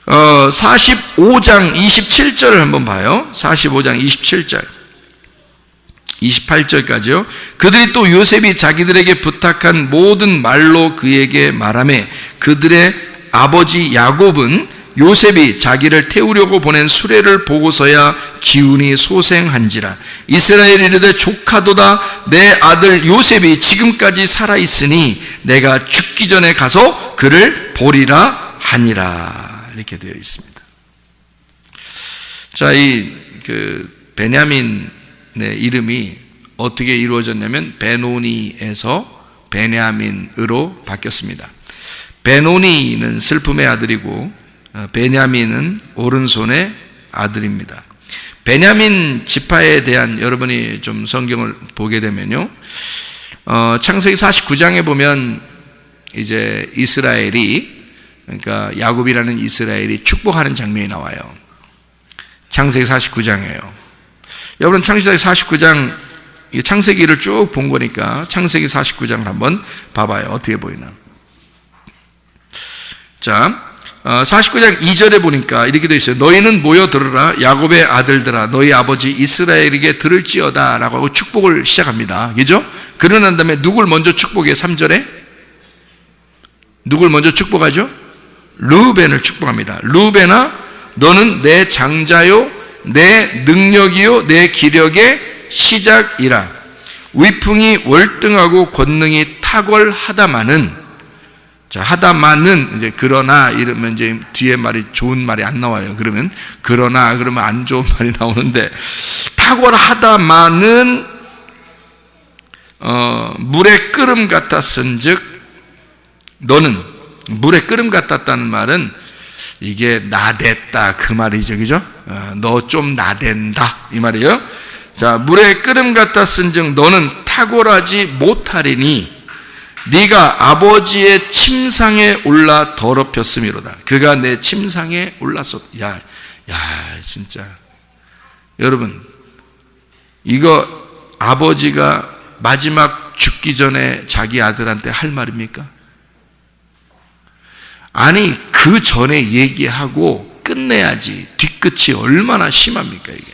45장 27절을 한번 봐요. 45장 27절 28절까지요. 그들이 또 요셉이 자기들에게 부탁한 모든 말로 그에게 말하매 그들의 아버지 야곱은 요셉이 자기를 태우려고 보낸 수레를 보고서야 기운이 소생한지라. 이스라엘이 이르되 조카도다. 내 아들 요셉이 지금까지 살아있으니 내가 죽기 전에 가서 그를 보리라 하니라. 이렇게 되어 있습니다. 자, 베냐민의 이름이 어떻게 이루어졌냐면 베노니에서 베냐민으로 바뀌었습니다. 베노니는 슬픔의 아들이고 베냐민은 오른손의 아들입니다. 베냐민 지파에 대한 여러분이 좀 성경을 보게 되면요, 창세기 49장에 보면 이제 이스라엘이, 그러니까 야곱이라는 이스라엘이 축복하는 장면이 나와요. 창세기 49장이에요. 여러분 창세기 49장, 창세기를 쭉 본 거니까 창세기 49장을 한번 봐봐요. 어떻게 보이나. 자, 49장 2절에 보니까 이렇게 되어 있어요. 너희는 모여 들으라. 야곱의 아들들아, 너희 아버지 이스라엘에게 들을지어다 라고 하고 축복을 시작합니다. 그죠? 그러고 난 다음에 누굴 먼저 축복해요? 3절에 누굴 먼저 축복하죠? 르우벤을 축복합니다. 르우벤아, 너는 내 장자요 내 능력이요 내 기력의 시작이라. 위풍이 월등하고 권능이 탁월하다마는, 자, 하다마는 이제 그러나 이러면 이제 뒤에 말이 좋은 말이 안 나와요. 그러면 그러나 그러면 안 좋은 말이 나오는데, 탁월하다마는 물의 끓음 같았은즉, 너는 물의 끓음 같았다는 말은 이게 나댔다 그 말이죠, 그죠? 너 좀 나댄다 이 말이에요. 자, 물의 끓음 같았은즉 너는 탁월하지 못하리니 네가 아버지의 침상에 올라 더럽혔음이로다. 그가 내 침상에 올랐어. 야, 진짜 여러분, 이거 아버지가 마지막 죽기 전에 자기 아들한테 할 말입니까? 아니, 그 전에 얘기하고 끝내야지. 뒤끝이 얼마나 심합니까 이게.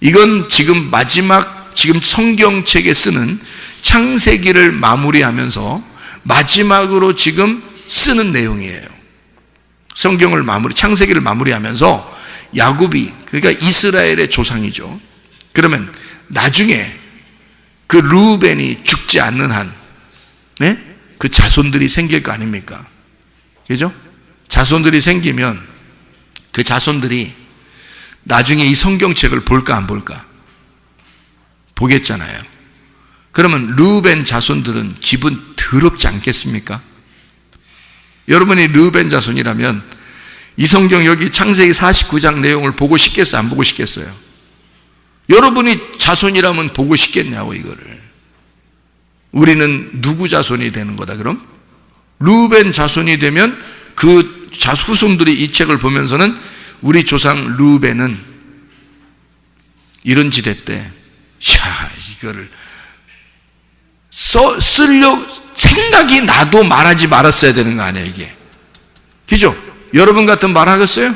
이건 지금 마지막, 지금 성경책에 쓰는 창세기를 마무리하면서 마지막으로 지금 쓰는 내용이에요. 성경을 창세기를 마무리하면서 야곱이, 그러니까 이스라엘의 조상이죠. 그러면 나중에 그 르우벤이 죽지 않는 한, 네? 그 자손들이 생길 거 아닙니까? 그죠? 자손들이 생기면 그 자손들이 나중에 이 성경책을 볼까 안 볼까? 보겠잖아요. 그러면 르우벤 자손들은 기분 더럽지 않겠습니까? 여러분이 르우벤 자손이라면 이 성경 여기 창세기 49장 내용을 보고 싶겠어요? 안 보고 싶겠어요? 여러분이 자손이라면 보고 싶겠냐고 이거를. 우리는 누구 자손이 되는 거다 그럼? 르우벤 자손이 되면 그 후손들이 이 책을 보면서는 우리 조상 르우벤은 이런 짓 했대. 이거를 쓰려고 생각이 나도 말하지 말았어야 되는 거 아니에요 이게. 그죠? 여러분 같은 말 하겠어요?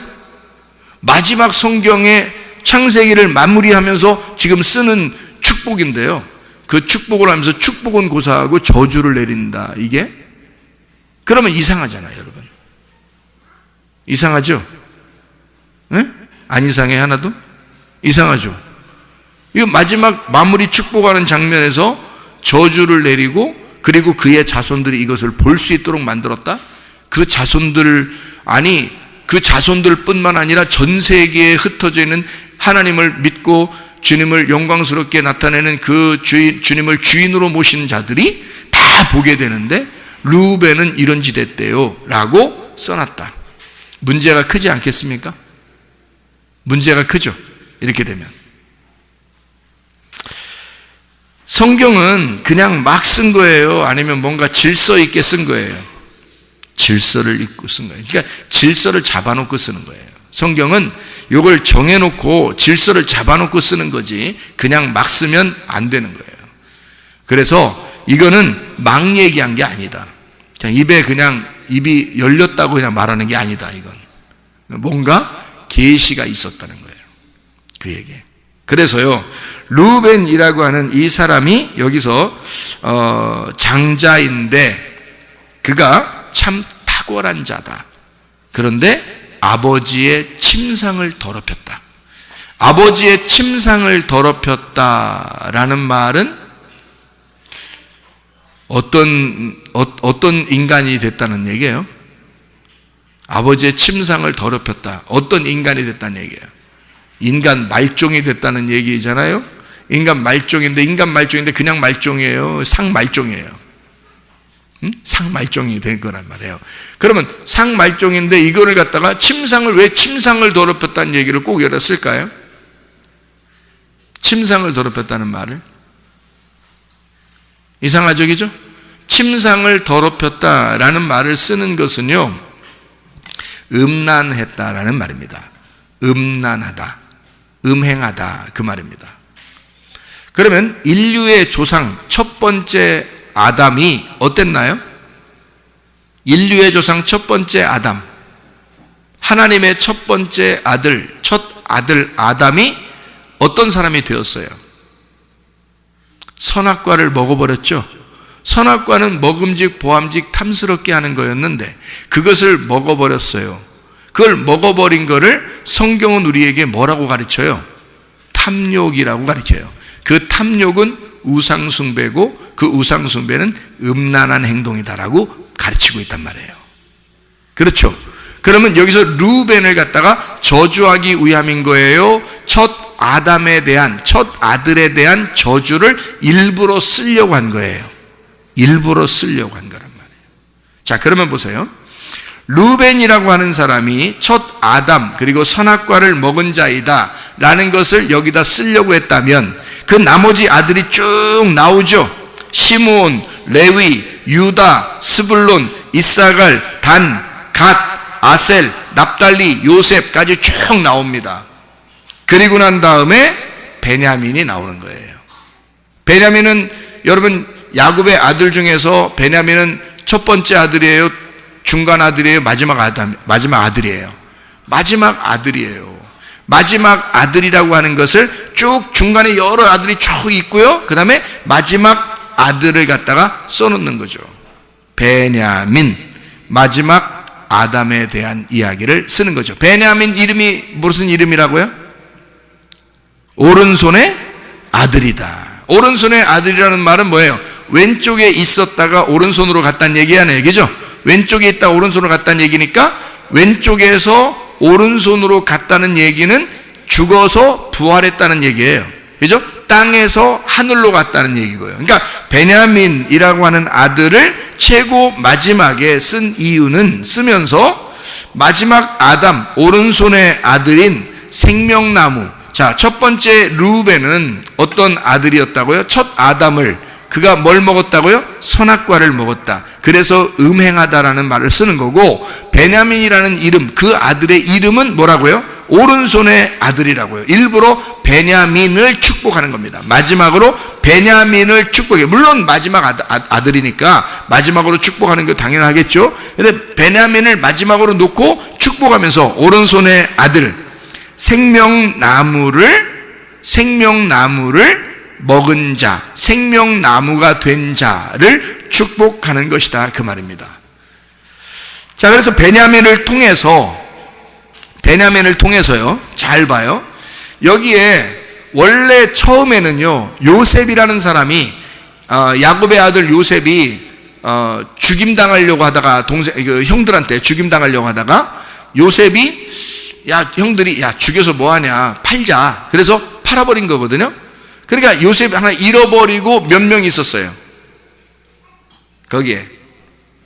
마지막 성경의 창세기를 마무리하면서 지금 쓰는 축복인데요, 그 축복을 하면서 축복은 고사하고 저주를 내린다 이게? 그러면 이상하잖아요 여러분. 이상하죠? 네? 안 이상해 하나도? 이상하죠? 이거 마지막 마무리 축복하는 장면에서 저주를 내리고 그리고 그의 자손들이 이것을 볼 수 있도록 만들었다? 그 자손들, 아니 그 자손들 뿐만 아니라 전 세계에 흩어져 있는 하나님을 믿고 주님을 영광스럽게 나타내는 그 주님을 주인으로 모시는 자들이 다 보게 되는데 르우벤은 이런 짓 했대요 라고 써놨다. 문제가 크지 않겠습니까? 문제가 크죠 이렇게 되면. 성경은 그냥 막 쓴 거예요? 아니면 뭔가 질서 있게 쓴 거예요? 질서를 읽고 쓴 거예요. 그러니까 질서를 잡아놓고 쓰는 거예요. 성경은 이걸 정해놓고 질서를 잡아놓고 쓰는 거지 그냥 막 쓰면 안 되는 거예요. 그래서 이거는 막 얘기한 게 아니다. 그냥 입이 열렸다고 그냥 말하는 게 아니다 이건. 뭔가 계시가 있었다는 거예요. 그에게. 그래서요, 루벤이라고 하는 이 사람이 여기서 장자인데 그가 참 탁월한 자다. 그런데 아버지의 침상을 더럽혔다. 아버지의 침상을 더럽혔다라는 말은 어떤 인간이 됐다는 얘기예요? 아버지의 침상을 더럽혔다. 어떤 인간이 됐다는 얘기예요? 인간 말종이 됐다는 얘기잖아요. 인간 말종인데 그냥 말종이에요? 상말종이에요? 상말종이 된 거란 말이에요. 그러면 상말종인데 이거를 갖다가 왜 침상을 더럽혔다는 얘기를 꼭 여기다 쓸까요? 침상을 더럽혔다는 말을. 이상하죠, 그죠? 침상을 더럽혔다라는 말을 쓰는 것은요, 음란했다라는 말입니다. 음란하다, 음행하다, 그 말입니다. 그러면 인류의 조상 첫 번째 아담이 어땠나요? 인류의 조상 첫 번째 아담, 하나님의 첫 번째 아들, 첫 아들 아담이 어떤 사람이 되었어요? 선악과를 먹어버렸죠. 선악과는 먹음직 보암직 탐스럽게 하는 거였는데 그것을 먹어버렸어요. 그걸 먹어버린 거를 성경은 우리에게 뭐라고 가르쳐요? 탐욕이라고 가르쳐요. 그 탐욕은 우상숭배고 그 우상숭배는 음란한 행동이다라고 가르치고 있단 말이에요. 그렇죠? 그러면 여기서 루벤을 갖다가 저주하기 위함인 거예요? 첫 아담에 대한, 첫 아들에 대한 저주를 일부러 쓰려고 한 거예요. 일부러 쓰려고 한 거란 말이에요. 자, 그러면 보세요. 루벤이라고 하는 사람이 첫 아담 그리고 선악과를 먹은 자이다 라는 것을 여기다 쓰려고 했다면 그 나머지 아들이 쭉 나오죠. 시므온, 레위, 유다, 스불론, 이사갈, 단, 갓, 아셀, 납달리, 요셉까지 쭉 나옵니다. 그리고 난 다음에 베냐민이 나오는 거예요. 베냐민은 여러분 야곱의 아들 중에서 베냐민은 첫 번째 아들이에요? 중간 아들이에요? 마지막 아들이에요? 마지막 아들이에요. 마지막 아들이라고 하는 것을 쭉 중간에 여러 아들이 쭉 있고요. 그 다음에 마지막 아들을 갖다가 써놓는 거죠. 베냐민, 마지막 아담에 대한 이야기를 쓰는 거죠. 베냐민 이름이 무슨 이름이라고요? 오른손의 아들이다. 오른손의 아들이라는 말은 뭐예요? 왼쪽에 있었다가 오른손으로 갔다는 얘기 아니에요, 그죠? 왼쪽에 있다 오른손으로 갔다는 얘기니까 왼쪽에서 오른손으로 갔다는 얘기는 죽어서 부활했다는 얘기예요, 그죠? 땅에서 하늘로 갔다는 얘기고요. 그러니까 베냐민이라고 하는 아들을 최고 마지막에 쓴 이유는 쓰면서 마지막 아담, 오른손의 아들인 생명나무. 자, 첫 번째 루벤은 어떤 아들이었다고요? 첫 아담을, 그가 뭘 먹었다고요? 선악과를 먹었다. 그래서 음행하다라는 말을 쓰는 거고, 베냐민이라는 이름, 그 아들의 이름은 뭐라고요? 오른손의 아들이라고요. 일부러 베냐민을 축복하는 겁니다. 마지막으로 베냐민을 축복해. 물론 마지막 아들이니까 마지막으로 축복하는 게 당연하겠죠. 근데 베냐민을 마지막으로 놓고 축복하면서 오른손의 아들, 생명나무를 먹은 자, 생명나무가 된 자를 축복하는 것이다, 그 말입니다. 자, 그래서 베냐민을 통해서요, 잘 봐요. 여기에 원래 처음에는요, 요셉이라는 사람이 야곱의 아들 요셉이 죽임당하려고 하다가 형들한테 죽임당하려고 하다가 요셉이 형들이 죽여서 뭐하냐, 팔자. 그래서 팔아버린 거거든요. 그러니까 요셉이 하나 잃어버리고 몇 명 있었어요? 거기에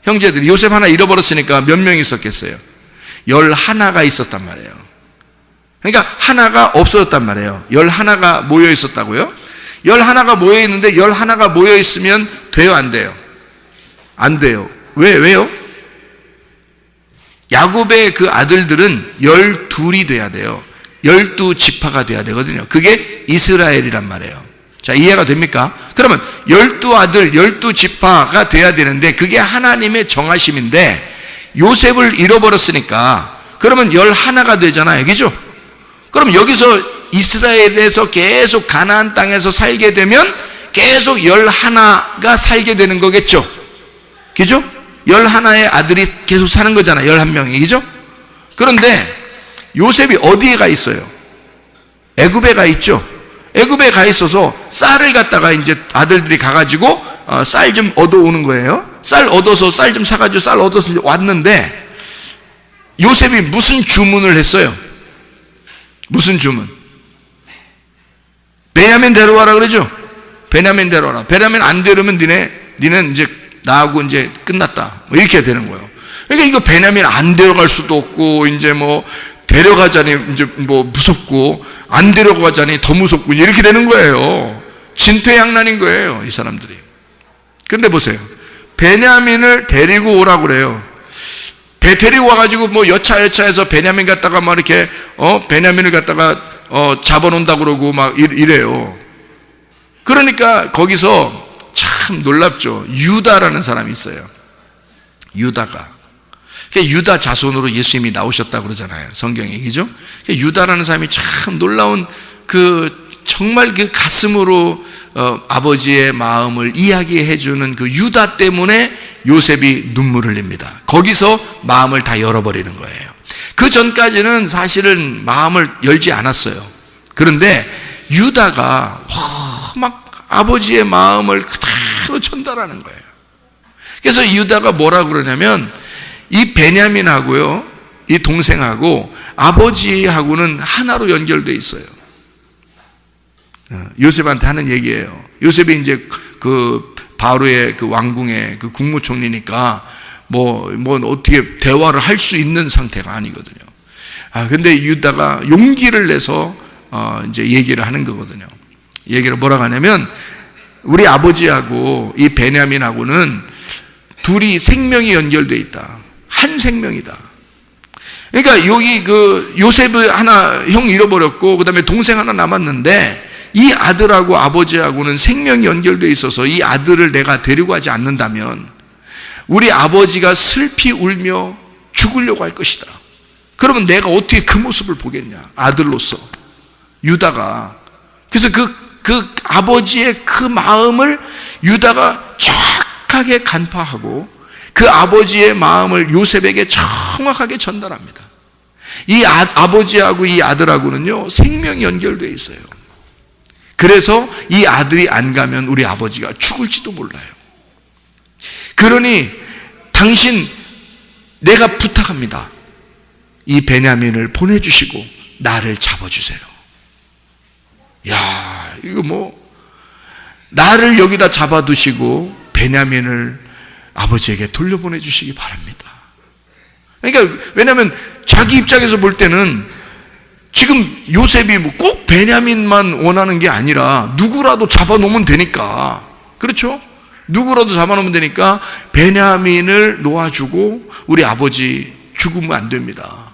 형제들이 요셉 하나 잃어버렸으니까 몇 명 있었겠어요? 11가 있었단 말이에요. 그러니까 하나가 없어졌단 말이에요. 11가 모여 있었다고요? 11가 모여 있는데 11가 모여 있으면 돼요, 안 돼요? 안 돼요. 왜요? 야곱의 그 아들들은 12이 돼야 돼요. 12지파가 돼야 되거든요. 그게 이스라엘이란 말이에요. 자, 이해가 됩니까? 그러면 12아들, 12지파가 돼야 되는데 그게 하나님의 정하심인데 요셉을 잃어버렸으니까 그러면 11가 되잖아요. 그죠? 그럼 여기서 이스라엘에서 계속 가나안 땅에서 살게 되면 계속 11가 살게 되는 거겠죠. 그죠? 11의 아들이 계속 사는 거잖아요. 11명이. 그죠? 그런데 요셉이 어디에 가 있어요? 애굽에 가 있죠. 애굽에 가 있어서 쌀을 갖다가 이제 아들들이 가가지고 쌀 좀 얻어오는 거예요. 쌀 얻어서 쌀 좀 사가지고 쌀 얻어서 왔는데 요셉이 무슨 주문을 했어요? 무슨 주문? 베냐민 데려와라 그러죠? 베냐민 데려와라. 베냐민 안 데려오면 니는 이제 나하고 이제 끝났다. 뭐 이렇게 되는 거예요. 그러니까 이거 베냐민 안 데려갈 수도 없고, 이제 뭐 데려가자니 이제 뭐 무섭고, 안 데려가자니 더 무섭고, 이렇게 되는 거예요. 진퇴양난인 거예요, 이 사람들이. 근데 보세요. 베냐민을 데리고 오라고 그래요. 데리고 와가지고 뭐 여차여차해서 베냐민 갖다가 막 이렇게, 베냐민을 갖다가, 잡아놓는다고 그러고 막 이래요. 그러니까 거기서 참 놀랍죠. 유다라는 사람이 있어요. 유다가. 유다 자손으로 예수님이 나오셨다고 그러잖아요. 성경에. 그죠? 유다라는 사람이 참 놀라운 정말 그 가슴으로 아버지의 마음을 이야기해주는 그 유다 때문에 요셉이 눈물을 흘립니다. 거기서 마음을 다 열어버리는 거예요. 그 전까지는 사실은 마음을 열지 않았어요. 그런데 유다가 막 아버지의 마음을 그대로 전달하는 거예요. 그래서 유다가 뭐라고 그러냐면 이 베냐민하고요, 이 동생하고 아버지하고는 하나로 연결되어 있어요. 요셉한테 하는 얘기예요. 요셉이 이제 그 바로의 그 왕궁의 그 국무총리니까 뭐 어떻게 대화를 할 수 있는 상태가 아니거든요. 근데 유다가 용기를 내서 이제 얘기를 하는 거거든요. 얘기를 뭐라고 하냐면 우리 아버지하고 이 베냐민하고는 둘이 생명이 연결되어 있다. 한 생명이다. 그러니까 여기 그 요셉을 하나 형 잃어버렸고 그다음에 동생 하나 남았는데 이 아들하고 아버지하고는 생명이 연결되어 있어서 이 아들을 내가 데리고 가지 않는다면 우리 아버지가 슬피 울며 죽으려고 할 것이다. 그러면 내가 어떻게 그 모습을 보겠냐? 아들로서 유다가. 그래서 그 아버지의 그 마음을 유다가 정확하게 간파하고 그 아버지의 마음을 요셉에게 정확하게 전달합니다. 이 아버지하고 이 아들하고는요 생명이 연결되어 있어요. 그래서 이 아들이 안 가면 우리 아버지가 죽을지도 몰라요. 그러니 당신 내가 부탁합니다. 이 베냐민을 보내주시고 나를 잡아주세요. 야, 이거 뭐 나를 여기다 잡아두시고 베냐민을 아버지에게 돌려보내주시기 바랍니다. 그러니까 왜냐하면 자기 입장에서 볼 때는 지금 요셉이 뭐 꼭 베냐민만 원하는 게 아니라 누구라도 잡아놓으면 되니까, 그렇죠? 누구라도 잡아놓으면 되니까 베냐민을 놓아주고 우리 아버지 죽으면 안 됩니다.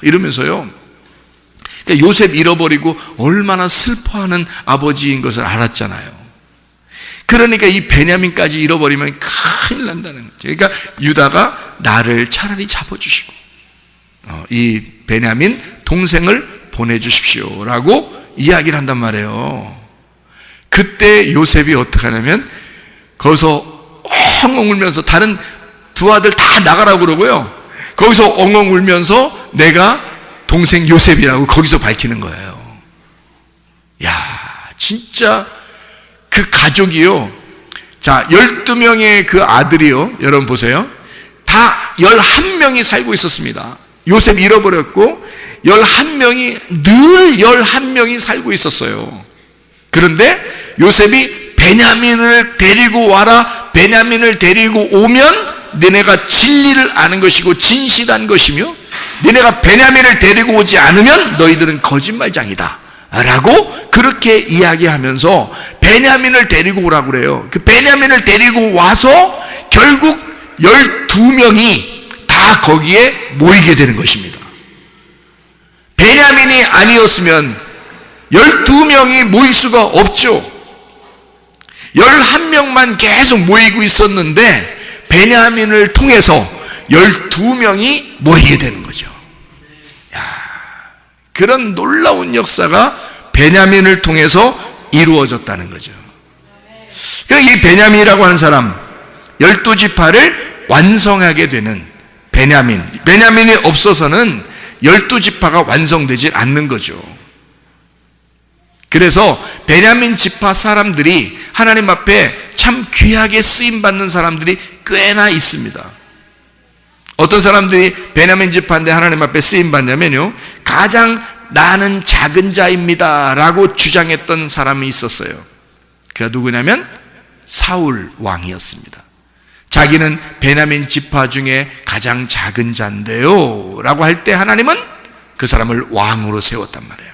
이러면서요. 그러니까 요셉 잃어버리고 얼마나 슬퍼하는 아버지인 것을 알았잖아요. 그러니까 이 베냐민까지 잃어버리면 큰일 난다는 거죠. 그러니까 유다가 나를 차라리 잡아주시고 이 베냐민 동생을 보내주십시오라고 이야기를 한단 말이에요. 그때 요셉이 어떻게 하냐면 거기서 엉엉 울면서 다른 부하들 다 나가라고 그러고요. 거기서 엉엉 울면서 내가 동생 요셉이라고 거기서 밝히는 거예요. 야, 진짜 그 가족이요. 자, 12명의 그 아들이요. 여러분 보세요. 다 11명이 살고 있었습니다. 요셉 잃어버렸고 11명이 늘 11명이 살고 있었어요. 그런데 요셉이 베냐민을 데리고 와라, 베냐민을 데리고 오면 너네가 진리를 아는 것이고 진실한 것이며 너네가 베냐민을 데리고 오지 않으면 너희들은 거짓말장이다 라고 그렇게 이야기하면서 베냐민을 데리고 오라고 그래요. 그 베냐민을 데리고 와서 결국 12명이 다 거기에 모이게 되는 것입니다. 베냐민이 아니었으면 12명이 모일 수가 없죠. 11명만 계속 모이고 있었는데 베냐민을 통해서 12명이 모이게 되는 거죠. 그런 놀라운 역사가 베냐민을 통해서 이루어졌다는 거죠. 그러니까 이 베냐민이라고 하는 사람, 12지파를 완성하게 되는 베냐민이 없어서는 12지파가 완성되지 않는 거죠. 그래서 베냐민 지파 사람들이 하나님 앞에 참 귀하게 쓰임받는 사람들이 꽤나 있습니다. 어떤 사람들이 베냐민 지파인데 하나님 앞에 쓰임받냐면요, 가장 나는 작은 자입니다 라고 주장했던 사람이 있었어요. 그가 누구냐면 사울 왕이었습니다. 자기는 베냐민 지파 중에 가장 작은 자인데요 라고 할 때 하나님은 그 사람을 왕으로 세웠단 말이에요.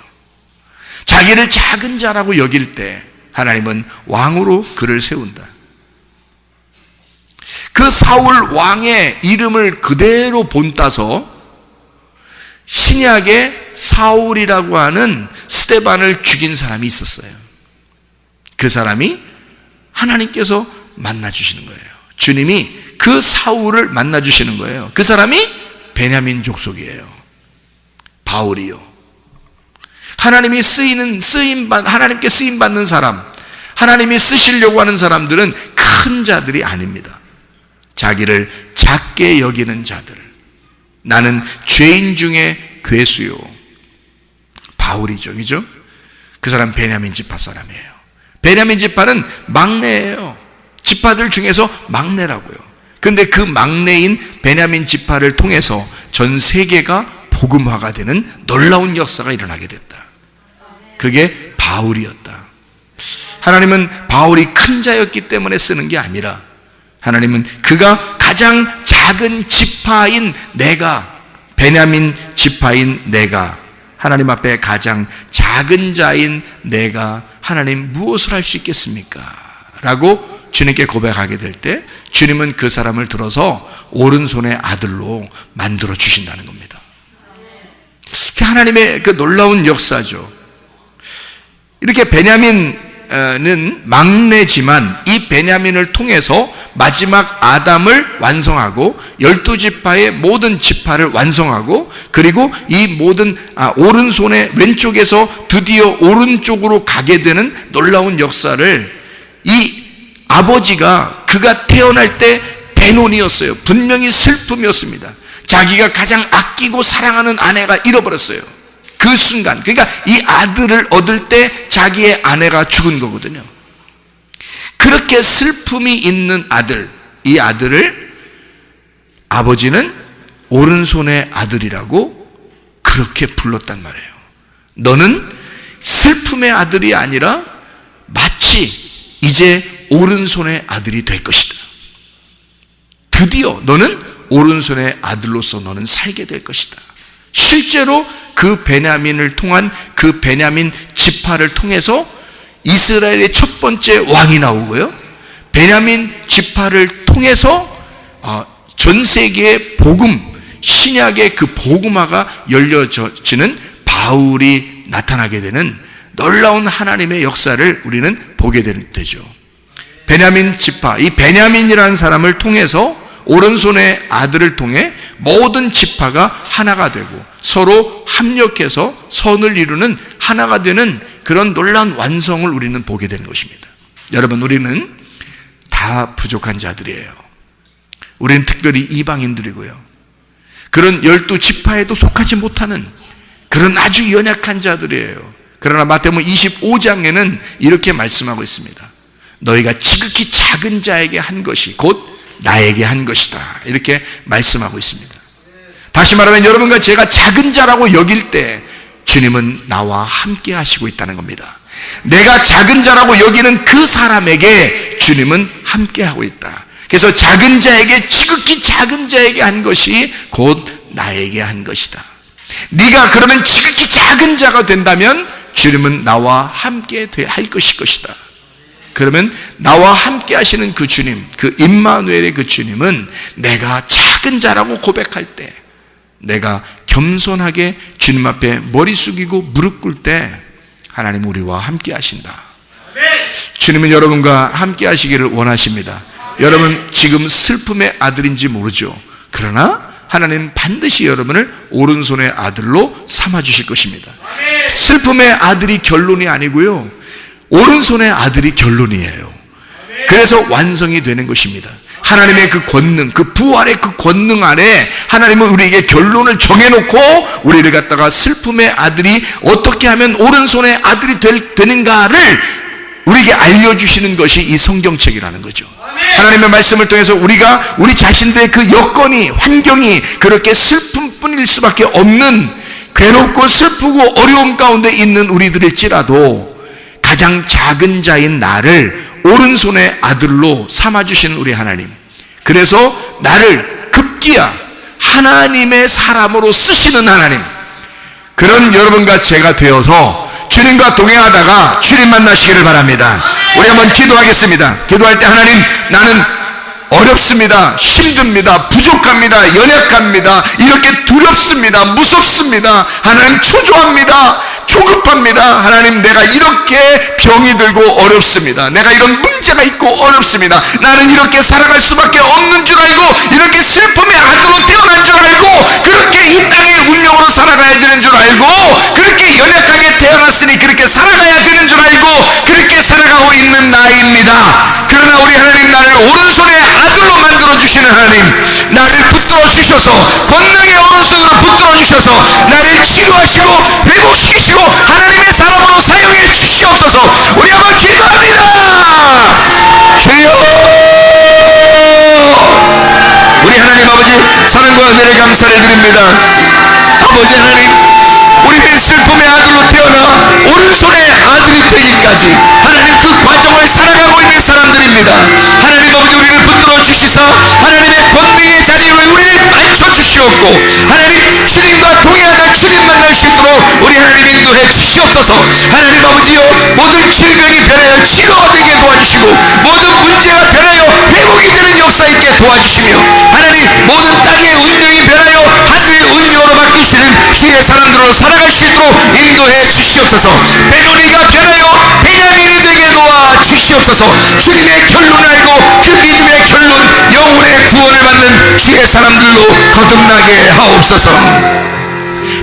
자기를 작은 자라고 여길 때 하나님은 왕으로 그를 세운다. 그 사울 왕의 이름을 그대로 본따서 신약에 사울이라고 하는 스데반을 죽인 사람이 있었어요. 그 사람이 하나님께서 만나주시는 거예요. 주님이 그 사울을 만나주시는 거예요. 그 사람이 베냐민 족속이에요. 바울이요. 하나님이 하나님께 쓰임받는 사람, 하나님이 쓰시려고 하는 사람들은 큰 자들이 아닙니다. 자기를 작게 여기는 자들. 나는 죄인 중에 괴수요. 바울이죠. 그죠? 그 사람 베냐민 지파 사람이에요. 베냐민 지파는 막내예요. 지파들 중에서 막내라고요. 그런데 그 막내인 베냐민 지파를 통해서 전 세계가 복음화가 되는 놀라운 역사가 일어나게 됐다. 그게 바울이었다. 하나님은 바울이 큰 자였기 때문에 쓰는 게 아니라 하나님은 그가 가장 작은 지파인 내가, 베냐민 지파인 내가, 하나님 앞에 가장 작은 자인 내가 하나님 무엇을 할 수 있겠습니까? 라고 주님께 고백하게 될 때 주님은 그 사람을 들어서 오른손의 아들로 만들어 주신다는 겁니다. 하나님의 그 놀라운 역사죠. 이렇게 베냐민은 막내지만 이 베냐민을 통해서 마지막 아담을 완성하고 12지파의 모든 지파를 완성하고 그리고 이 모든 오른손의 왼쪽에서 드디어 오른쪽으로 가게 되는 놀라운 역사를 이 아버지가 그가 태어날 때 대논이었어요. 분명히 슬픔이었습니다. 자기가 가장 아끼고 사랑하는 아내가 잃어버렸어요. 그 순간, 그러니까 이 아들을 얻을 때 자기의 아내가 죽은 거거든요. 그렇게 슬픔이 있는 아들, 이 아들을 아버지는 오른손의 아들이라고 그렇게 불렀단 말이에요. 너는 슬픔의 아들이 아니라 마치 이제 오른손의 아들이 될 것이다. 드디어 너는 오른손의 아들로서 너는 살게 될 것이다. 실제로 그 베냐민을 통한 그 베냐민 지파를 통해서 이스라엘의 첫 번째 왕이 나오고요, 베냐민 지파를 통해서 전 세계의 복음, 신약의 그 복음화가 열려지는 바울이 나타나게 되는 놀라운 하나님의 역사를 우리는 보게 되죠. 베냐민 지파, 이 베냐민이라는 사람을 통해서 오른손의 아들을 통해 모든 지파가 하나가 되고 서로 합력해서 선을 이루는 하나가 되는 그런 놀라운 완성을 우리는 보게 되는 것입니다. 여러분, 우리는 다 부족한 자들이에요. 우리는 특별히 이방인들이고요, 그런 12지파에도 속하지 못하는 그런 아주 연약한 자들이에요. 그러나 마태복음 25장에는 이렇게 말씀하고 있습니다. 너희가 지극히 작은 자에게 한 것이 곧 나에게 한 것이다, 이렇게 말씀하고 있습니다. 다시 말하면 여러분과 제가 작은 자라고 여길 때 주님은 나와 함께 하시고 있다는 겁니다. 내가 작은 자라고 여기는 그 사람에게 주님은 함께 하고 있다. 그래서 작은 자에게, 지극히 작은 자에게 한 것이 곧 나에게 한 것이다. 네가 그러면 지극히 작은 자가 된다면 주님은 나와 함께 할 것이다. 그러면 나와 함께 하시는 그 주님, 그 임마누엘의 그 주님은 내가 작은 자라고 고백할 때, 내가 겸손하게 주님 앞에 머리 숙이고 무릎 꿇을 때 하나님 우리와 함께 하신다. 주님은 여러분과 함께 하시기를 원하십니다. 여러분 지금 슬픔의 아들인지 모르죠. 그러나 하나님 반드시 여러분을 오른손의 아들로 삼아주실 것입니다. 슬픔의 아들이 결론이 아니고요, 오른손의 아들이 결론이에요. 그래서 완성이 되는 것입니다. 하나님의 그 권능, 그 부활의 그 권능 안에 하나님은 우리에게 결론을 정해놓고 우리를 갖다가 슬픔의 아들이 어떻게 하면 오른손의 아들이 되는가를 우리에게 알려주시는 것이 이 성경책이라는 거죠. 하나님의 말씀을 통해서 우리가 우리 자신들의 그 여건이, 환경이 그렇게 슬픔뿐일 수밖에 없는, 괴롭고 슬프고 어려움 가운데 있는 우리들일지라도 가장 작은 자인 나를 오른손의 아들로 삼아주시는 우리 하나님, 그래서 나를 급기야 하나님의 사람으로 쓰시는 하나님, 그런 여러분과 제가 되어서 주님과 동행하다가 주님 만나시기를 바랍니다. 우리 한번 기도하겠습니다. 기도할 때 하나님, 나는 어렵습니다, 힘듭니다, 부족합니다, 연약합니다, 이렇게 두렵습니다, 무섭습니다, 하나님 초조합니다, 조급합니다, 하나님 내가 이렇게 병이 들고 어렵습니다, 내가 이런 문제가 있고 어렵습니다, 나는 이렇게 살아갈 수밖에 없는 줄 알고, 이렇게 슬픔의 아들로 태어난 줄 알고, 그렇게 이 땅의 운명으로 살아가야 되는 줄 알고, 그렇게 연약하게 태어났으니 그렇게 살아가야 되는 줄 알고 그렇게 살아가고 있는 나입니다. 그러나 우리 하나님, 나를 오른손의 아들로 만들어주시는 하나님, 나를 붙들어 주셔서 권능의 오른손으로 붙들어 주셔서 나를 치료하시고 회복시키시고 하나님의 사람으로 사용해 주시옵소서. 우리 한번 기도합니다. 주여, 우리 하나님 아버지, 사랑과 은혜를 감사를 드립니다. 아버지 하나님, 우리는 슬픔의 아들로 태어나 오른손의 아들이 되기까지 하나님 그 과정을 살아가고 있는 사람들입니다. 하나님 아버지, 우리를 붙들어 주시사 하나님의 권능의 자리로 우리를 앉혀주시옵고, 하나님 주님과 동행하다 주님 만날 수 있도록 우리 하나님 인도해 주시옵소서. 하나님 아버지여, 모든 질병이 변하여 치료가 되게 도와주시고, 모든 문제가 변하여 회복이 되는 역사 있게 도와주시며, 하나님 모든 땅의 운명이 변하여 하늘의 운명으로 바뀌시는 주의 사람들로 살아갈 수 있도록 인도해 주시옵소서. 베로니가 변하여 베냐민이 되게 도와 주시옵소서. 주님의 결론을 알고 그 믿음의 결론, 영혼의 구원을 받는 주의 사람들로 거듭나게 하옵소서.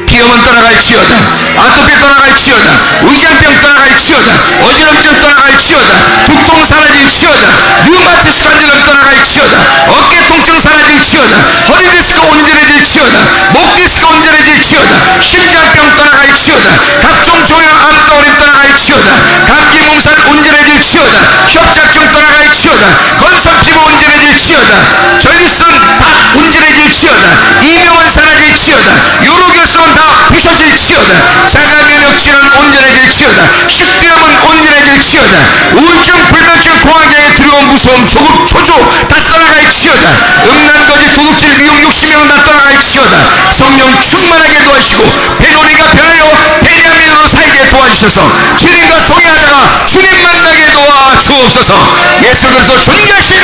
비염은 떠나갈지어다, 아토피 떠나갈지어다, 위장병 떠나갈지어다, 어지럼증 떠나갈지어다, 두통 사라질지어다, 류마티스 관절염 떠나갈지어다, 어깨 통증 사라질지어다, 허리 디스크 온전해질지어다, 목 디스크 온전해질지어다, 심장병 떠나갈지어다, 각종 종양암 떠오림 떠나갈지어다, 감기 몸살 온전해질지어다, 협착증 떠나갈지어다, 건선 피부 온전해질지어다, 전립선 다 온전해질지어다, 이명은 사라질지어다, 요로결석은 다 부서질지어다, 자가면역질환 온전해질지어다, 식도염은 온전해질지어다, 우울증, 불면증, 공황장애, 두려움, 무서움, 조급, 초조 다 떠나갈지어다, 음란거짓, 도둑질, 미용, 욕심이랑 다 떠나갈지어다. 성령 충만하게 도와주시고 베로니가 변하여 베냐민으로 살게 도와주셔서 주님과 동행하다가 주님 만나게 도와주옵소서. 예수 그리스도 존귀하신